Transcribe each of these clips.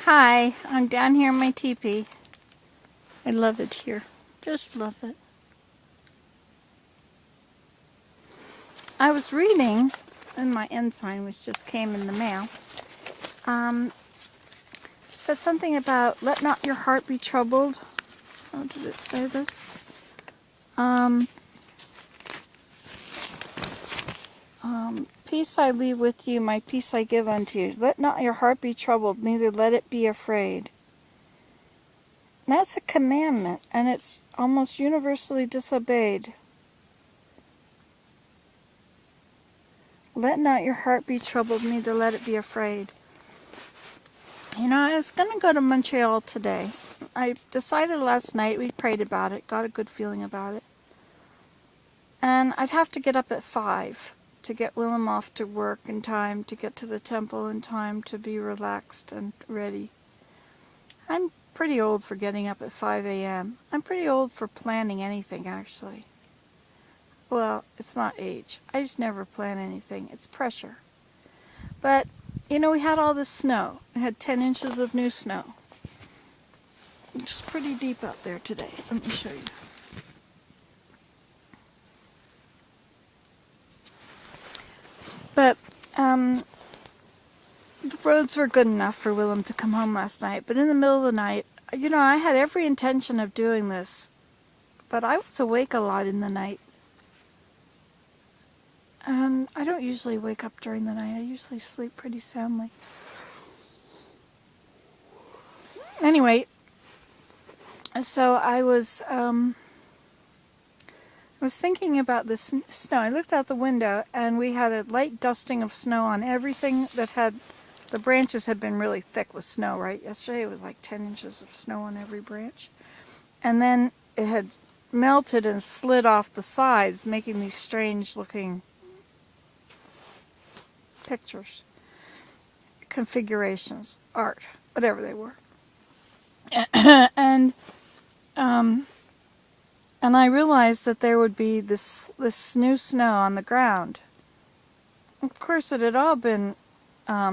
Hi, I'm down here in my teepee. I love it here. Just love it. I was reading, and my ensign, which just came in the mail, said something about let not your heart be troubled. How did it say this? Peace I leave with you, my peace I give unto you. Let not your heart be troubled, neither let it be afraid. That's a commandment, and it's almost universally disobeyed. Let not your heart be troubled, neither let it be afraid. You know, I was going to go to Montreal today. I decided last night, we prayed about it, got a good feeling about it. And I'd have to get up at 5 to get Willem off to work in time, to get to the temple in time, to be relaxed and ready. I'm pretty old for getting up at 5 a.m. I'm pretty old for planning anything, actually. Well, it's not age. I just never plan anything. It's pressure. But, you know, we had all this snow. We had 10 inches of new snow. It's pretty deep out there today. Let me show you. But, the roads were good enough for Willem to come home last night. But in the middle of the night, you know, I had every intention of doing this. But I was awake a lot in the night. And I don't usually wake up during the night. I usually sleep pretty soundly. Anyway, so I was thinking about this snow. I looked out the window, and we had a light dusting of snow on everything that had, the branches had been really thick with snow, right? Yesterday it was like 10 inches of snow on every branch. And then it had melted and slid off the sides, making these strange looking pictures, configurations, art, whatever they were. And I realized that there would be this new snow on the ground. Of course, it had all been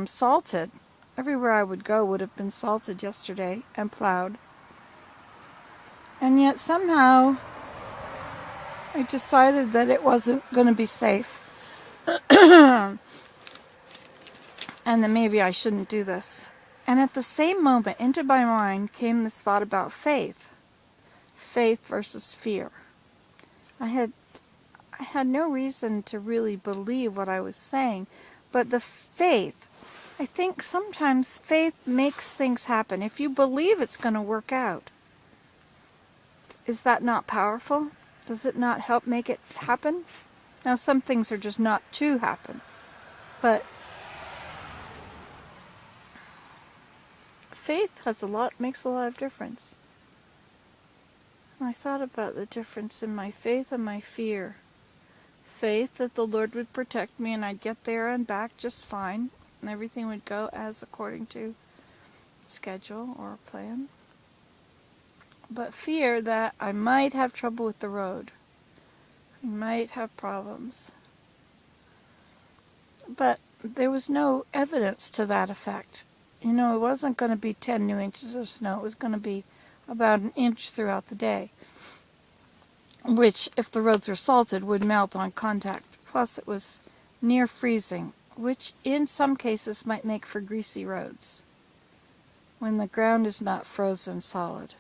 salted. Everywhere I would go would have been salted yesterday and plowed. And yet somehow I decided that it wasn't going to be safe. And that maybe I shouldn't do this. And at the same moment, into my mind came this thought about faith. Faith versus fear. I had no reason to really believe what I was saying, but the faith, I think sometimes faith makes things happen. If you believe it's going to work out, is that not powerful? Does it not help make it happen? Now, some things are just not to happen, but faith makes a lot of difference. I thought about the difference in my faith and my fear. Faith that the Lord would protect me and I'd get there and back just fine, and everything would go as according to schedule or plan. But fear that I might have trouble with the road. I might have problems. But there was no evidence to that effect. You know, it wasn't going to be 10 new inches of snow. It was going to be about an inch throughout the day, which, if the roads were salted, would melt on contact. Plus, it was near freezing, which in some cases might make for greasy roads when the ground is not frozen solid.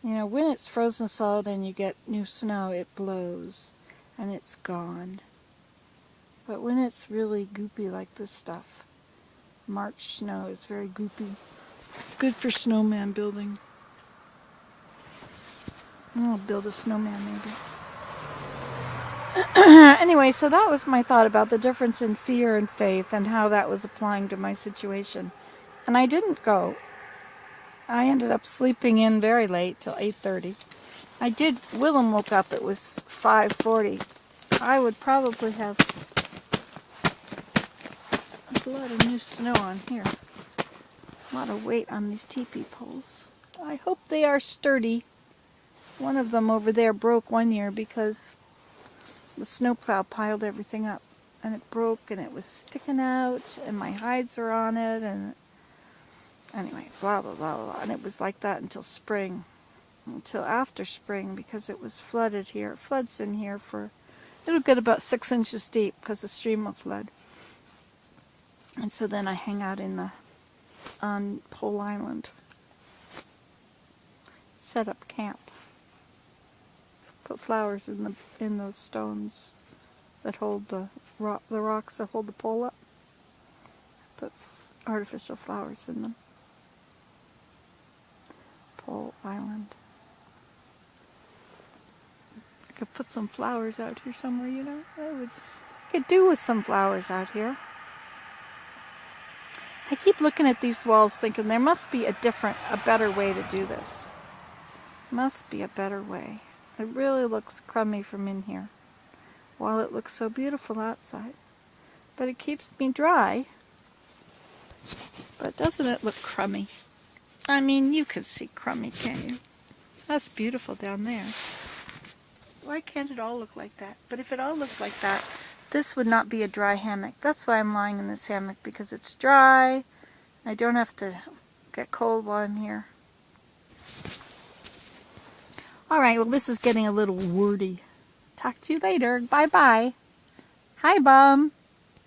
You know, when it's frozen solid and you get new snow, it blows and it's gone. But when it's really goopy like this stuff, March snow is very goopy. Good for snowman building. I'll build a snowman maybe. Anyway, so that was my thought about the difference in fear and faith and how that was applying to my situation. And I didn't go. I ended up sleeping in very late, till 8:30. Willem woke up, it was 5:40. I would probably have, there's a lot of new snow on here. A lot of weight on these teepee poles. I hope they are sturdy. One of them over there broke one year because the snowplow piled everything up. And it broke and it was sticking out and my hides are on it. And Anyway, blah, blah, blah, blah. And it was like that until spring. Until after spring, because it was flooded here. It floods in here for, it'll get about 6 inches deep because the stream will flood. And so then I hang out on Pole Island. Set up camp. Put flowers in those stones that hold the rocks that hold the pole up. Put artificial flowers in them. Pole Island. I could put some flowers out here somewhere, you know. I could do with some flowers out here. I keep looking at these walls thinking there must be a better way to do this. Must be a better way. It really looks crummy from in here, while it looks so beautiful outside. But it keeps me dry. But doesn't it look crummy? I mean, you can see crummy, can't you? That's beautiful down there. Why can't it all look like that? But if it all looked like that, this would not be a dry hammock. That's why I'm lying in this hammock, because it's dry. I don't have to get cold while I'm here. Alright, well this is getting a little wordy. Talk to you later. Bye-bye. Hi, Bum.